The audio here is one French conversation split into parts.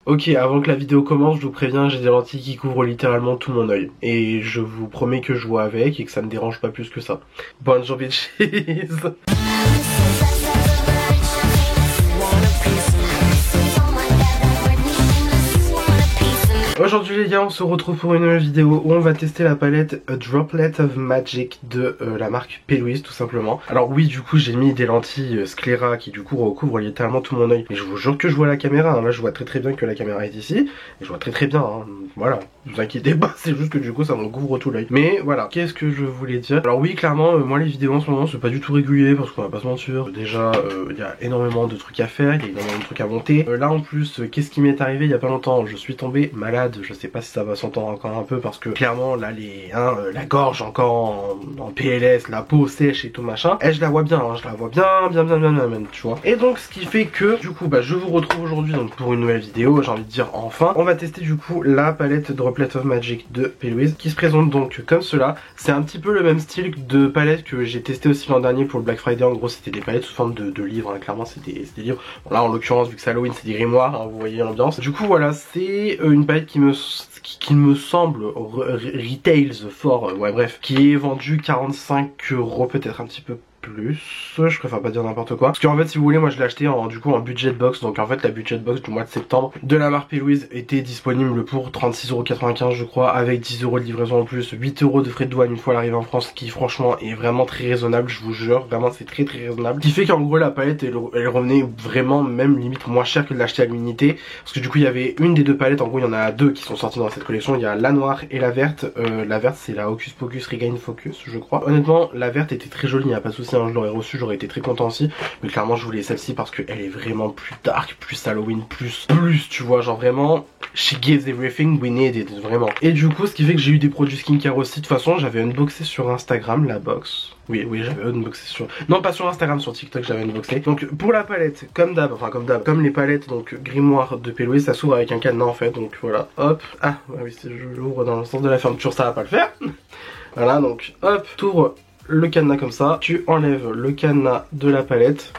Ok, avant que la vidéo commence, je vous préviens, j'ai des lentilles qui couvrent littéralement tout mon œil. Et je vous promets que je vois avec et que ça me dérange pas plus que ça. Bonne journée de cheese. Aujourd'hui les gars, on se retrouve pour une nouvelle vidéo où on va tester la palette A Droplet of Magic de la marque P. Louise tout simplement. Alors oui, du coup j'ai mis des lentilles scléra qui du coup recouvrent littéralement tout mon œil. Et je vous jure que je vois la caméra, hein. Là je vois très bien que la caméra est ici. Et je vois très bien, hein. Voilà, ne vous inquiétez pas, c'est juste que du coup ça me recouvre tout l'œil. Mais voilà, qu'est-ce que je voulais dire? Alors oui, clairement, moi les vidéos en ce moment c'est pas du tout régulier parce qu'on va pas se mentir. Déjà, il y a énormément de trucs à faire, il y a énormément de trucs à monter. Là en plus, qu'est-ce qui m'est arrivé il y a pas longtemps? Je suis tombé malade. Je sais pas si ça va s'entendre encore un peu parce que clairement là la gorge encore en PLS, la peau sèche et tout machin, et je la vois bien, hein, je la vois bien même, tu vois. Et donc ce qui fait que du coup bah je vous retrouve aujourd'hui donc pour une nouvelle vidéo, j'ai envie de dire enfin. On va tester du coup la palette Droplet of Magic de P. Louise qui se présente donc comme cela. C'est un petit peu le même style de palette que j'ai testé aussi l'an dernier pour le Black Friday. En gros c'était des palettes sous forme de livres, hein. Clairement c'est des livres. Bon, là en l'occurrence vu que c'est Halloween c'est des grimoires, hein, vous voyez l'ambiance. Du coup voilà, c'est une palette qui me semble retails fort, ouais bref, qui est vendu 45 €, peut-être un petit peu plus, je préfère pas dire n'importe quoi. Parce qu'en fait si vous voulez, moi je l'ai acheté en budget box. Donc en fait la budget box du mois de septembre de la marque P. Louise était disponible pour 36,95 € je crois, avec 10 € de livraison en plus, 8 € de frais de douane une fois l'arrivée en France, qui franchement est vraiment très raisonnable, je vous jure, vraiment c'est très raisonnable. Qui fait qu'en gros la palette elle revenait vraiment même limite moins cher que de l'acheter à l'unité. Parce que du coup il y avait une des deux palettes, en gros il y en a deux qui sont sorties dans cette collection, il y a la noire et la verte. La verte c'est la Hocus Pocus Regain Focus je crois. Honnêtement la verte était très jolie, il n'y a pas de souci. Je l'aurais reçu, j'aurais été très content aussi, mais clairement je voulais celle-ci parce qu'elle est vraiment plus dark, plus Halloween, plus tu vois, genre vraiment she gives everything we need it, vraiment. Et du coup ce qui fait que j'ai eu des produits skincare aussi. De toute façon j'avais unboxé sur Instagram la box. Oui j'avais unboxé sur... Non pas sur Instagram, sur TikTok j'avais unboxé. Donc pour la palette, comme d'hab, comme les palettes donc grimoire de P. Louise, ça s'ouvre avec un cadenas en fait. Donc voilà, hop, ah oui si je l'ouvre dans le sens de la fermeture ça va pas le faire. Voilà donc hop, t'ouvres le cadenas comme ça, tu enlèves le cadenas de la palette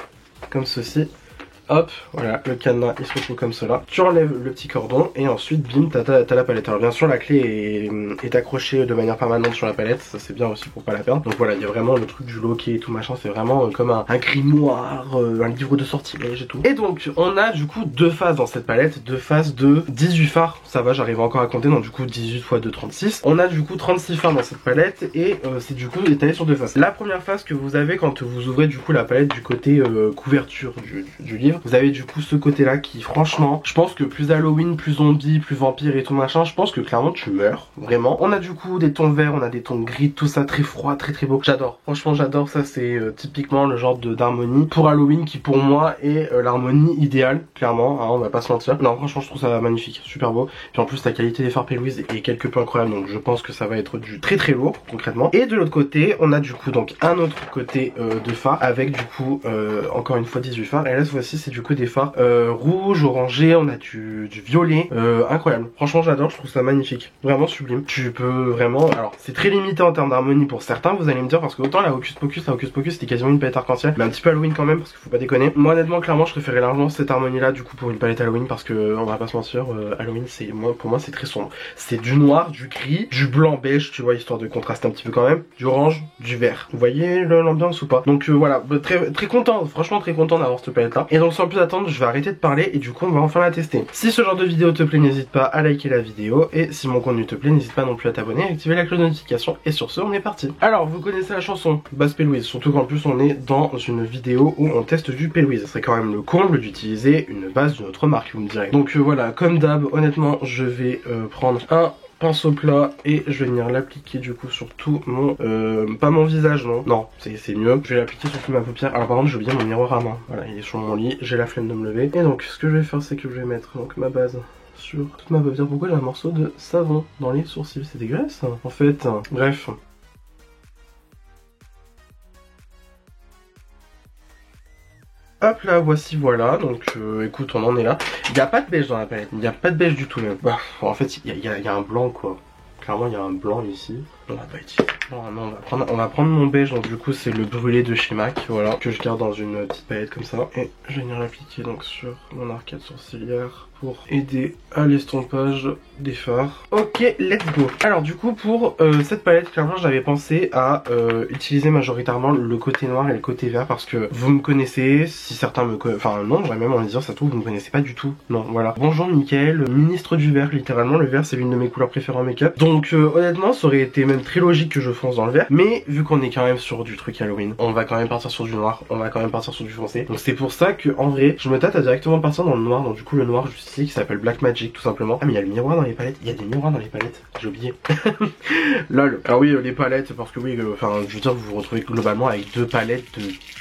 comme ceci. Hop, voilà, le cadenas il se retrouve comme cela. Tu enlèves le petit cordon et ensuite bim, t'as la palette. Alors bien sûr la clé est accrochée de manière permanente sur la palette, ça c'est bien aussi pour pas la perdre. Donc voilà, il y a vraiment le truc du loquet et tout machin, c'est vraiment comme un grimoire, un livre de sortilège et tout. Et donc on a du coup deux phases dans cette palette, deux phases de 18 fards, ça va, j'arrive encore à compter, donc du coup 18 x 2, 36. On a du coup 36 fards dans cette palette et c'est du coup étalé sur deux phases. La première phase que vous avez quand vous ouvrez du coup la palette du côté couverture du livre, vous avez du coup ce côté là qui franchement, je pense que plus Halloween, plus zombie, plus vampire et tout machin, je pense que clairement tu meurs, vraiment. On a du coup des tons verts, on a des tons gris, tout ça très froid, très beau. J'adore, franchement j'adore, ça c'est typiquement le genre d'harmonie pour Halloween qui pour moi est l'harmonie idéale, clairement, hein, on va pas se mentir. Non franchement je trouve ça magnifique, super beau. Puis en plus la qualité des fards P. Louise est quelque peu incroyable, donc je pense que ça va être du très lourd concrètement. Et de l'autre côté on a du coup donc un autre côté de fard avec du coup encore une fois 18 fards, et là cette fois-ci c'est du coup des fards rouge, orangé, on a du violet, incroyable. Franchement j'adore, je trouve ça magnifique, vraiment sublime. Tu peux vraiment, alors c'est très limité en termes d'harmonie pour certains, vous allez me dire, parce que autant la Hocus Pocus c'était quasiment une palette arc-en-ciel, mais un petit peu Halloween quand même, parce qu'il faut pas déconner. Moi honnêtement clairement je préférais largement cette harmonie là du coup pour une palette Halloween, parce que on va pas se mentir, Halloween c'est, pour moi c'est très sombre. C'est du noir, du gris, du blanc beige, tu vois, histoire de contraster un petit peu quand même, du orange, du vert. Vous voyez l'ambiance ou pas? Donc voilà, très content, franchement très content d'avoir cette palette là. Et donc sans plus attendre, je vais arrêter de parler et du coup on va enfin la tester. Si ce genre de vidéo te plaît, n'hésite pas à liker la vidéo, et si mon contenu te plaît, n'hésite pas non plus à t'abonner et à activer la cloche de notification. Et sur ce on est parti. Alors vous connaissez la chanson Base P. Louise, surtout qu'en plus on est dans une vidéo où on teste du P. Louise. Ce serait quand même le comble d'utiliser une base d'une autre marque, vous me direz. Donc voilà, comme d'hab, honnêtement je vais prendre un pinceau plat et je vais venir l'appliquer du coup sur tout mon pas mon visage, non c'est mieux, je vais l'appliquer sur toute ma paupière. Alors par contre j'ai oublié mon miroir à main, voilà il est sur mon lit, j'ai la flemme de me lever. Et donc ce que je vais faire c'est que je vais mettre donc ma base sur toute ma paupière. Pourquoi j'ai un morceau de savon dans les sourcils? C'est dégueulasse en fait, bref. Hop là, voici, voilà, donc écoute, on en est là. Il n'y a pas de beige dans la palette, il n'y a pas de beige du tout même. Bah, en fait, il y a un blanc quoi. Clairement, il y a un blanc ici. On va pas utiliser. Normalement on va prendre mon beige, donc du coup c'est le brûlé de chez MAC, voilà, que je garde dans une petite palette comme ça. Et je vais venir l'appliquer donc sur mon arcade sourcilière pour aider à l'estompage des fards. Ok, let's go. Alors du coup pour cette palette, clairement j'avais pensé à utiliser majoritairement le côté noir et le côté vert parce que vous me connaissez, si certains me connaissent, enfin non, j'aurais même envie de dire, ça se trouve vous me connaissez pas du tout. Non, voilà. Bonjour Mickaël, ministre du vert, littéralement le vert c'est l'une de mes couleurs préférées en make-up. Donc honnêtement ça aurait été même très logique que je fonce dans le vert, mais vu qu'on est quand même sur du truc Halloween, on va quand même partir sur du noir, on va quand même partir sur du foncé. Donc c'est pour ça que en vrai, je me tâte à directement partir dans le noir, donc du coup le noir juste ici qui s'appelle Black Magic tout simplement. Ah mais il y a le miroir dans les palettes, il y a des miroirs dans les palettes, j'ai oublié. Lol. Alors oui les palettes, parce que oui, enfin je veux dire vous vous retrouvez globalement avec deux palettes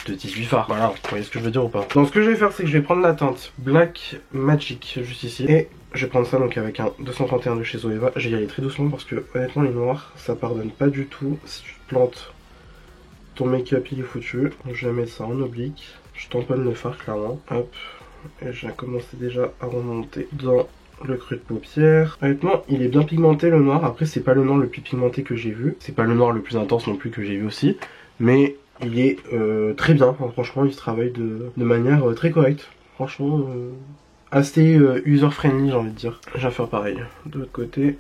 de 18 fards. Voilà, vous voyez ce que je veux dire ou pas. Donc ce que je vais faire c'est que je vais prendre la teinte Black Magic juste ici et je vais prendre ça donc avec un 231 de chez Zoeva. Je vais y aller très doucement parce que honnêtement les noirs ça pardonne pas du tout. Si tu te plantes, ton make-up il est foutu. Je vais mettre ça en oblique. Je tamponne le fard clairement. Hop. Et j'ai commencé déjà à remonter dans le creux de paupière. Honnêtement il est bien pigmenté le noir. Après c'est pas le noir le plus pigmenté que j'ai vu. C'est pas le noir le plus intense non plus que j'ai vu aussi. Mais il est très bien. Enfin, franchement il se travaille de manière très correcte. Franchement assez user friendly j'ai envie de dire. Je vais faire pareil de l'autre côté.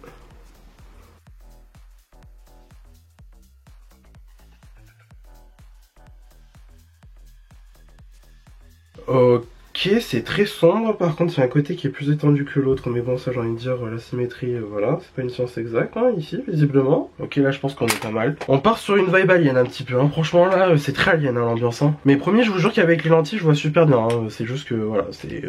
Ok, c'est très sombre, par contre il y a un côté qui est plus étendu que l'autre, mais bon ça j'ai envie de dire la symétrie, voilà, c'est pas une science exacte hein, ici visiblement. Ok là je pense qu'on est pas mal. On part sur une vibe alien un petit peu, hein. Franchement là c'est très alien hein, l'ambiance. Hein. Mais premier je vous jure qu'avec les lentilles je vois super bien, hein. C'est juste que voilà, c'est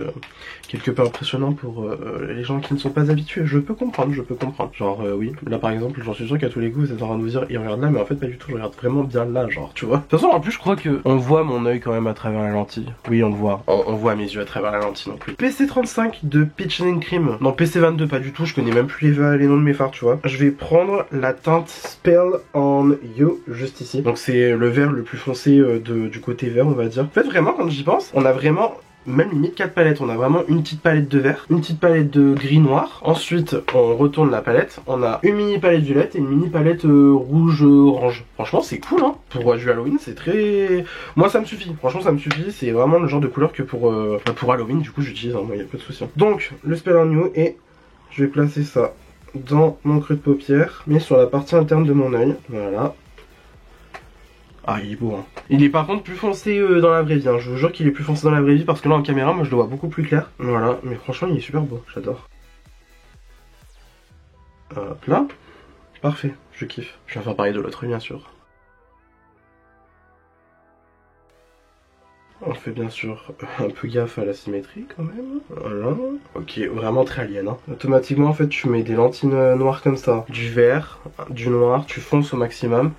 quelque peu impressionnant pour les gens qui ne sont pas habitués. Je peux comprendre, je peux comprendre. Genre oui, là par exemple j'en suis sûr qu'à tous les coups vous êtes en train de vous dire il regarde là, mais en fait pas du tout, je regarde vraiment bien là, genre tu vois. De toute façon en plus je crois que on voit mon œil quand même à travers la lentille. Oui on le voit, on voit mes yeux à travers la lentille non plus. PC35 de Peach and Cream. Non PC22 pas du tout, je connais même plus les noms de mes fards tu vois. Je vais prendre la teinte Spell on You juste ici. Donc c'est le vert le plus foncé du côté vert on va dire. En fait vraiment quand j'y pense, on a vraiment même limite 4 palettes, on a vraiment une petite palette de vert, une petite palette de gris noir, ensuite on retourne la palette, on a une mini palette violette et une mini palette rouge orange. Franchement c'est cool hein, pour du Halloween c'est très... Moi ça me suffit, franchement ça me suffit, c'est vraiment le genre de couleur que pour Halloween du coup j'utilise, hein, moi y a pas de souci. Donc le Spell on You et je vais placer ça dans mon creux de paupière, mais sur la partie interne de mon œil, voilà. Ah il est beau hein. Il est par contre plus foncé dans la vraie vie hein. Je vous jure qu'il est plus foncé dans la vraie vie parce que là en caméra moi je le vois beaucoup plus clair. Voilà, mais franchement il est super beau, j'adore. Hop là. Parfait, je kiffe. Je vais faire pareil de l'autre bien sûr. On fait bien sûr un peu gaffe à la symétrie quand même. Voilà. Ok, vraiment très alien hein. Automatiquement en fait tu mets des lentilles noires comme ça. Du vert, du noir, tu fonces au maximum.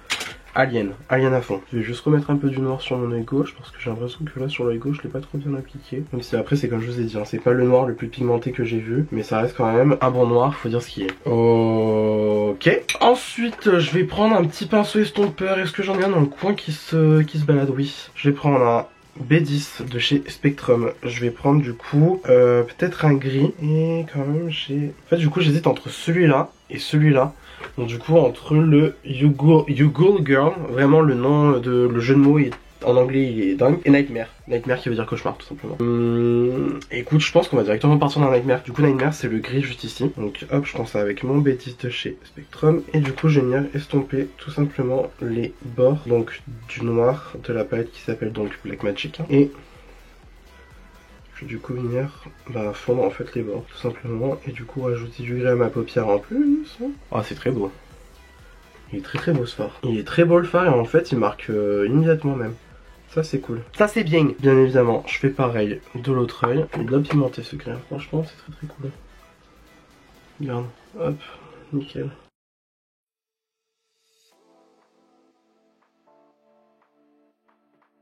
Alien à fond. Je vais juste remettre un peu du noir sur mon œil gauche parce que j'ai l'impression que là sur l'œil gauche je l'ai pas trop bien appliqué. Même si après c'est comme je vous ai dit, hein, c'est pas le noir le plus pigmenté que j'ai vu, mais ça reste quand même un bon noir, faut dire ce qui est. Ok. Ensuite je vais prendre un petit pinceau estompeur. Est-ce que j'en ai un dans le coin qui se balade? Oui. Je vais prendre un B10 de chez Spectrum. Je vais prendre du coup peut-être un gris. Et quand même j'ai... En fait du coup j'hésite entre celui-là et celui-là. Donc du coup entre le You Ghoul Girl, vraiment le nom de le jeu de mots en anglais il est dingue, et Nightmare. Nightmare qui veut dire cauchemar tout simplement. Écoute je pense qu'on va directement partir dans Nightmare. Du coup Nightmare c'est le gris juste ici. Donc hop je prends ça avec mon B10 de chez Spectrum. Et du coup je vais venir estomper tout simplement les bords donc du noir de la palette qui s'appelle donc Black Magic. Et du coup venir fondre en fait les bords tout simplement et du coup rajouter du gris à ma paupière en plus. Ah c'est très beau. Il est très beau ce fard. Il est très beau le fard et en fait il marque immédiatement même. Ça c'est cool. Ça c'est bien. Bien évidemment je fais pareil de l'autre œil. Il est bien pimenté ce gris. Franchement c'est très cool. Regarde. Hop. Nickel.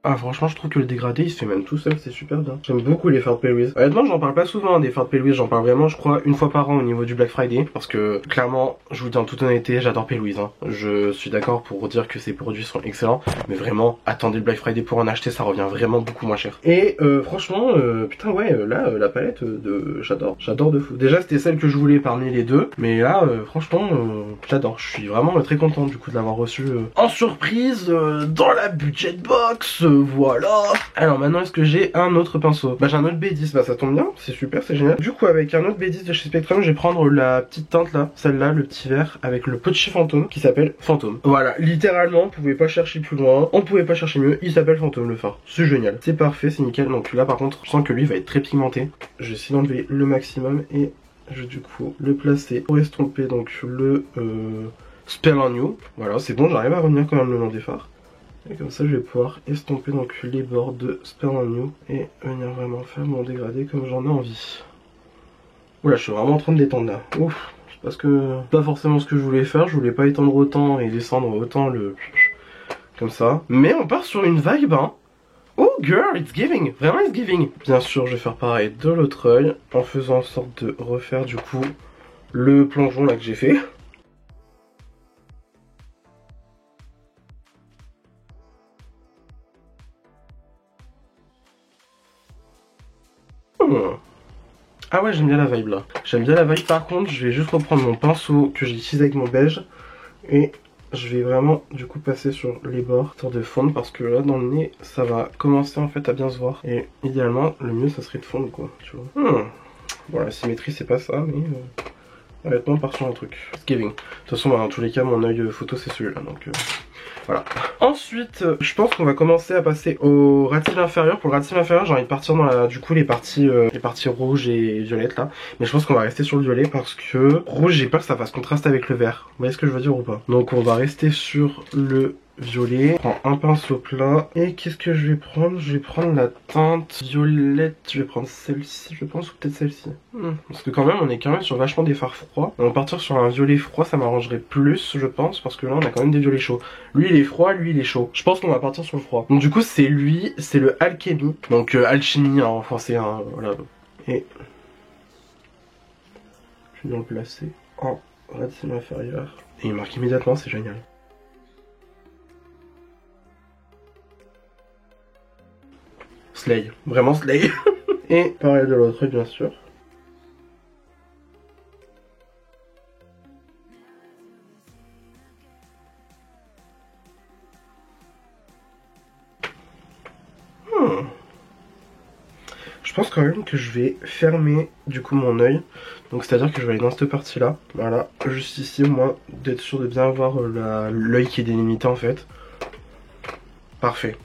Ah franchement je trouve que le dégradé il se fait même tout seul, c'est super bien. J'aime beaucoup les fards de Pale. Honnêtement j'en parle pas souvent hein, des fards de Pale, j'en parle vraiment je crois une fois par an au niveau du Black Friday. Parce que clairement je vous dis en toute honnêteté j'adore Pale hein. Je suis d'accord pour dire que ces produits sont excellents. Mais vraiment attendez le Black Friday pour en acheter, ça revient vraiment beaucoup moins cher. Et franchement putain ouais là la palette j'adore de fou. Déjà c'était celle que je voulais parmi les deux. Mais là franchement j'adore. Je suis vraiment très content du coup de l'avoir reçu en surprise dans la budget box. Voilà. Alors maintenant est-ce que j'ai un autre pinceau? Bah j'ai un autre B10, bah ça tombe bien, c'est super, c'est génial. Du coup avec un autre B10 de chez Spectrum, je vais prendre la petite teinte là, celle-là, le petit vert avec le Pochi Fantôme qui s'appelle Fantôme. Voilà, littéralement, on pouvait pas chercher plus loin, on pouvait pas chercher mieux, il s'appelle Fantôme le fard. C'est génial, c'est parfait, c'est nickel. Donc là par contre, je sens que lui va être très pigmenté. Je vais essayer d'enlever le maximum et je vais du coup le placer pour estomper donc le Spell on You. Voilà, c'est bon, j'arrive à revenir quand même le long des fards. Et comme ça je vais pouvoir estomper donc les bords de Spell on You et venir vraiment faire mon dégradé comme j'en ai envie. Oula je suis vraiment en train de détendre là. Ouf, parce que pas forcément ce que je voulais faire, je voulais pas étendre autant et descendre autant le... comme ça. Mais on part sur une vibe hein. Oh girl, it's giving, vraiment it's giving. Bien sûr je vais faire pareil de l'autre œil en faisant en sorte de refaire du coup le plongeon là que j'ai fait. Ah ouais j'aime bien la vibe là. J'aime bien la vibe, par contre je vais juste reprendre mon pinceau que j'ai utilisé avec mon beige. Et je vais vraiment du coup passer sur les bords histoire de fondre. Parce que là dans le nez ça va commencer en fait à bien se voir. Et idéalement le mieux ça serait de fondre quoi, tu vois. Bon la symétrie c'est pas ça mais honnêtement on part sur un truc. It's giving. De toute façon bah, dans tous les cas mon œil photo c'est celui-là donc... Voilà. Ensuite, je pense qu'on va commencer à passer au ratil inférieur. Pour le ratil inférieur, j'ai envie de partir dans la, du coup les parties rouges et violettes là. Mais je pense qu'on va rester sur le violet parce que rouge, j'ai peur que ça fasse contraste avec le vert. Vous voyez ce que je veux dire ou pas? Donc on va rester sur le violet. Je prends un pinceau plat. Et qu'est-ce que je vais prendre? Je vais prendre la teinte violette. Je vais prendre celle-ci, je pense, ou peut-être celle-ci. Parce que quand même, on est quand même sur vachement des fards froids. On va partir sur un violet froid, ça m'arrangerait plus, je pense, parce que là, on a quand même des violets chauds. Lui, il est froid, lui, il est chaud. Je pense qu'on va partir sur le froid. Donc du coup, c'est lui, c'est le Alchemy. Donc alchimie hein, en français, hein, voilà. Et je vais le placer en ratil inférieur. Et il marque immédiatement, c'est génial. Slay, vraiment slay. Et pareil de l'autre bien sûr. Je pense quand même que je vais fermer du coup mon œil. Donc c'est à dire que je vais aller dans cette partie là. Voilà, juste ici au moins d'être sûr de bien avoir l'œil qui est délimité en fait. Parfait.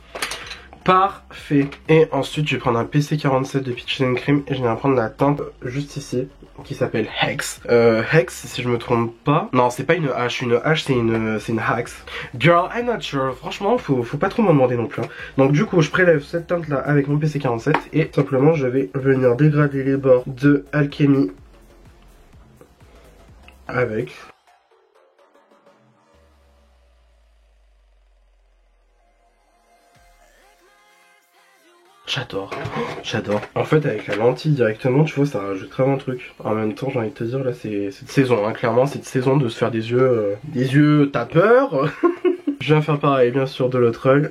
Parfait. Et ensuite je vais prendre un PC47 de Peaches and Cream et je vais prendre la teinte juste ici qui s'appelle Hex. Hex si je me trompe pas. Non c'est pas une H, une H c'est une Hex. Girl I'm not sure. Franchement faut pas trop m'en demander non plus. Hein. Donc du coup je prélève cette teinte là avec mon PC47 et simplement je vais venir dégrader les bords de Alchemy avec... J'adore, j'adore. En fait avec la lentille directement tu vois ça rajoute vraiment un truc. En même temps j'ai envie de te dire là c'est cette saison hein, clairement c'est de saison de se faire des yeux tapeurs. Je viens faire pareil bien sûr de l'autre œil.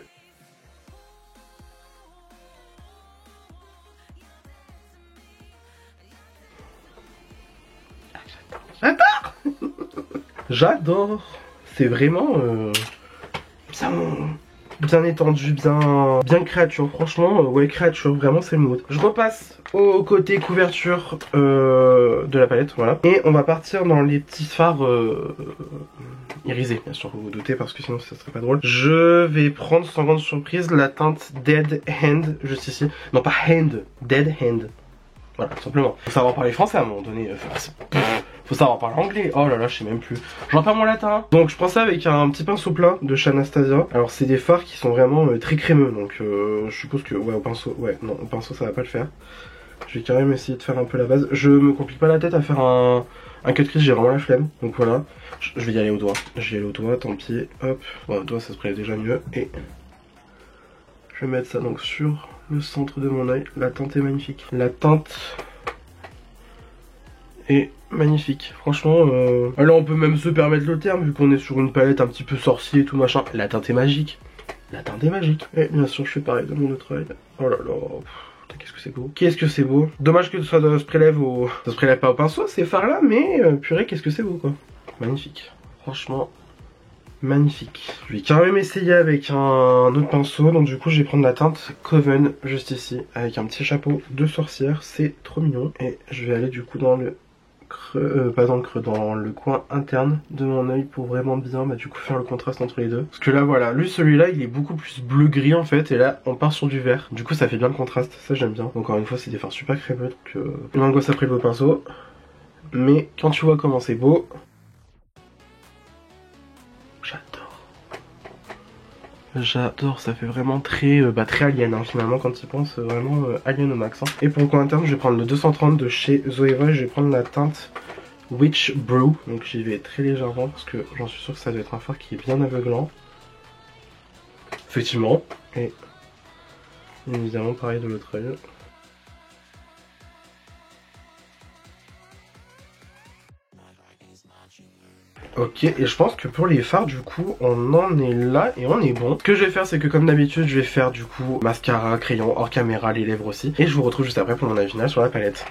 J'adore. J'adore. C'est vraiment bien étendu, bien créature, franchement, ouais créature, vraiment c'est le mot. Je repasse au côté couverture de la palette, voilà. Et on va partir dans les petits fards irisés, bien sûr, vous vous doutez, parce que sinon ça serait pas drôle. Je vais prendre sans grande surprise la teinte Dead Hand, juste ici. Non pas Hand, Dead Hand. Voilà, tout simplement. Faut savoir parler français à un moment donné. Faut savoir parler anglais. Oh là là, je sais même plus. J'en perds mon latin. Donc je prends ça avec un petit pinceau plat de chez Anastasia. Alors c'est des fards qui sont vraiment très crémeux. Donc je suppose que ouais au pinceau. Ouais non au pinceau ça va pas le faire. Je vais quand même essayer de faire un peu la base. Je me complique pas la tête à faire un cut crease, j'ai vraiment la flemme. Donc voilà. Je vais y aller au doigt. Je vais y aller au doigt, tant pis. Hop. Bon, au doigt ça se prélève déjà mieux. Et Je vais mettre ça donc sur le centre de mon œil. La teinte est magnifique. La teinte est magnifique. Franchement, là on peut même se permettre le terme vu qu'on est sur une palette un petit peu sorcier et tout machin. La teinte est magique. La teinte est magique. Et bien sûr, je fais pareil de mon autre œil. Oh là là. Qu'est-ce que c'est beau. Qu'est-ce que c'est beau. Dommage que ça se prélève au... Ça se prélève pas au pinceau ces fards là, mais purée, qu'est-ce que c'est beau quoi. Magnifique. Franchement, magnifique. Je vais quand même essayer avec un autre pinceau. Donc du coup, je vais prendre la teinte Coven juste ici. Avec un petit chapeau de sorcière. C'est trop mignon. Et je vais aller du coup dans le creux, pas dans le creux, dans le coin interne de mon œil pour vraiment bien du coup faire le contraste entre les deux. Parce que là voilà, lui celui-là il est beaucoup plus bleu gris en fait, et là on part sur du vert. Du coup ça fait bien le contraste, ça j'aime bien. Encore une fois c'est des fards super crémeux, donc l'angoisse après le pinceau. Mais quand tu vois comment c'est beau, j'adore, ça fait vraiment très, très alien hein, finalement quand tu y penses, vraiment alien au max hein. Et pour le coin interne je vais prendre le 230 de chez Zoeva, je vais prendre la teinte Witch Brew, donc j'y vais très légèrement parce que j'en suis sûr que ça doit être un fard qui est bien aveuglant. Effectivement, et évidemment pareil de l'autre œil. Ok, et je pense que pour les fards du coup on en est là et on est bon. Ce que je vais faire c'est que comme d'habitude je vais faire du coup mascara, crayon, hors caméra, les lèvres aussi. Et je vous retrouve juste après pour mon avis final sur la palette.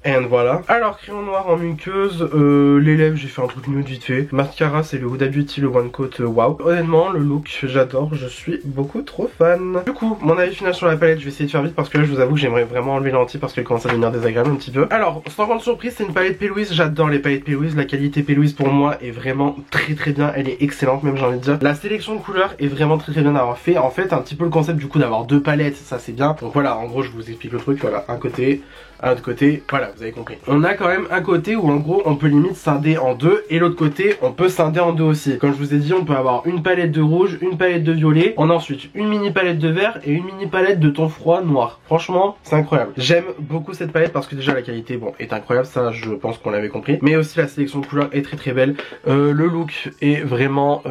Et voilà. Alors crayon noir en muqueuse, les lèvres j'ai fait un truc nude vite fait. Mascara c'est le Huda Beauty, le One Coat Wow. Honnêtement le look j'adore, je suis beaucoup trop fan. Du coup mon avis final sur la palette, je vais essayer de faire vite parce que là je vous avoue que j'aimerais vraiment enlever les lentilles parce qu'elle commence à devenir désagréable un petit peu. Alors sans grande surprise c'est une palette P. Louise, j'adore les palettes P. Louise, la qualité P. Louise pour moi est vraiment très bien, elle est excellente même j'ai envie de dire. La sélection de couleurs est vraiment très bien d'avoir fait. En fait un petit peu le concept du coup d'avoir deux palettes, ça c'est bien. Donc voilà en gros je vous explique le truc, voilà un côté, à l'autre côté, voilà vous avez compris. On a quand même un côté où en gros on peut limite scinder en deux et l'autre côté on peut scinder en deux aussi. Comme je vous ai dit on peut avoir une palette de rouge, une palette de violet, on a ensuite une mini palette de vert et une mini palette de ton froid noir. Franchement c'est incroyable. J'aime beaucoup cette palette parce que déjà la qualité bon est incroyable, ça je pense qu'on l'avait compris. Mais aussi la sélection de couleurs est très belle. Le look est vraiment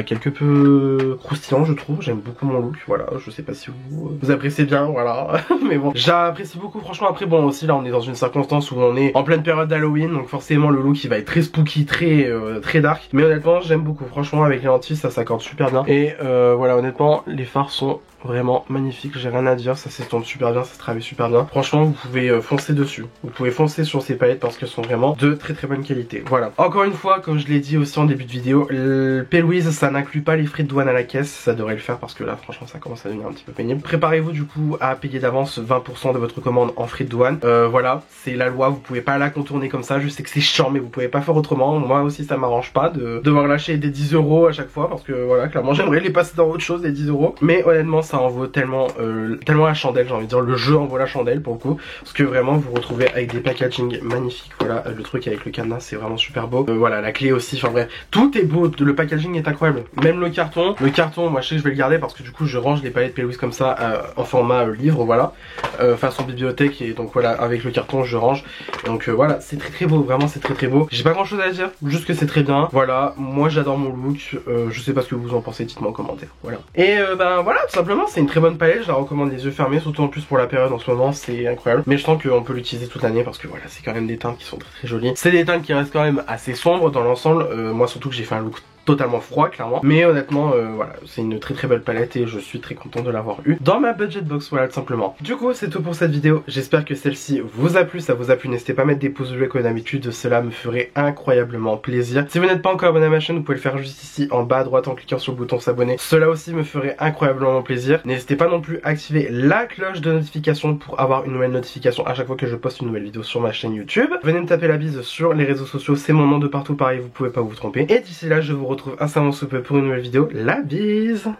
quelque peu croustillant je trouve. J'aime beaucoup mon look, voilà, je sais pas si vous appréciez bien, voilà. Mais bon, j'apprécie beaucoup franchement. Après bon aussi là on est dans une circonstance où on est en pleine période d'Halloween, donc forcément le look il va être très spooky, très dark. Mais honnêtement j'aime beaucoup, franchement avec les lentilles ça s'accorde super bien. Et voilà honnêtement les fards sont vraiment magnifiques, j'ai rien à dire, ça s'estompe super bien, ça se travaille super bien. Franchement vous pouvez foncer dessus, vous pouvez foncer sur ces palettes parce qu'elles sont vraiment de très bonne qualité. Voilà, encore une fois comme je l'ai dit aussi en début de vidéo, P. Louise ça n'inclut pas les frais de douane à la caisse, ça devrait le faire parce que là franchement ça commence à devenir un petit peu pénible. Préparez-vous du coup à payer d'avance 20% de votre commande en frais de douane. Voilà, c'est la loi, vous pouvez pas la contourner comme ça, je sais que c'est chiant mais vous pouvez pas faire autrement. Moi aussi ça m'arrange pas de devoir lâcher des 10 € à chaque fois parce que voilà clairement j'aimerais les passer dans autre chose les 10 €. Mais honnêtement ça en vaut tellement la chandelle, j'ai envie de dire, le jeu en vaut la chandelle pour le coup, parce que vraiment vous vous retrouvez avec des packaging magnifiques. Voilà le truc avec le cadenas c'est vraiment super beau, voilà la clé aussi, enfin bref tout est beau, le packaging est incroyable. Même le carton moi je sais que je vais le garder parce que du coup je range les palettes P. Louise comme ça en format livre, voilà, façon bibliothèque, et donc voilà avec le carton je range. Donc voilà c'est très beau, vraiment c'est très beau. J'ai pas grand chose à dire, juste que c'est très bien. Voilà, moi j'adore mon look, je sais pas ce que vous en pensez, dites-moi en commentaire. Voilà. Et voilà tout simplement c'est une très bonne palette, je la recommande les yeux fermés, surtout en plus pour la période en ce moment, c'est incroyable. Mais je sens qu'on peut l'utiliser toute l'année parce que voilà c'est quand même des teintes qui sont très jolies. C'est des teintes qui restent quand même assez sombres dans l'ensemble, moi surtout que j'ai fait un look totalement froid clairement, mais honnêtement voilà c'est une très belle palette et je suis très content de l'avoir eu dans ma budget box, voilà tout simplement. Du coup c'est tout pour cette vidéo, j'espère que celle-ci vous a plu, ça vous a plu, n'hésitez pas à mettre des pouces bleus comme d'habitude, cela me ferait incroyablement plaisir. Si vous n'êtes pas encore abonné à ma chaîne vous pouvez le faire juste ici en bas à droite en cliquant sur le bouton s'abonner, cela aussi me ferait incroyablement plaisir. N'hésitez pas non plus à activer la cloche de notification pour avoir une nouvelle notification à chaque fois que je poste une nouvelle vidéo sur ma chaîne YouTube. Venez me taper la bise sur les réseaux sociaux, c'est mon nom de partout pareil, vous pouvez pas vous tromper. Et d'ici là je vous retrouve incessamment sous peu pour une nouvelle vidéo. La bise!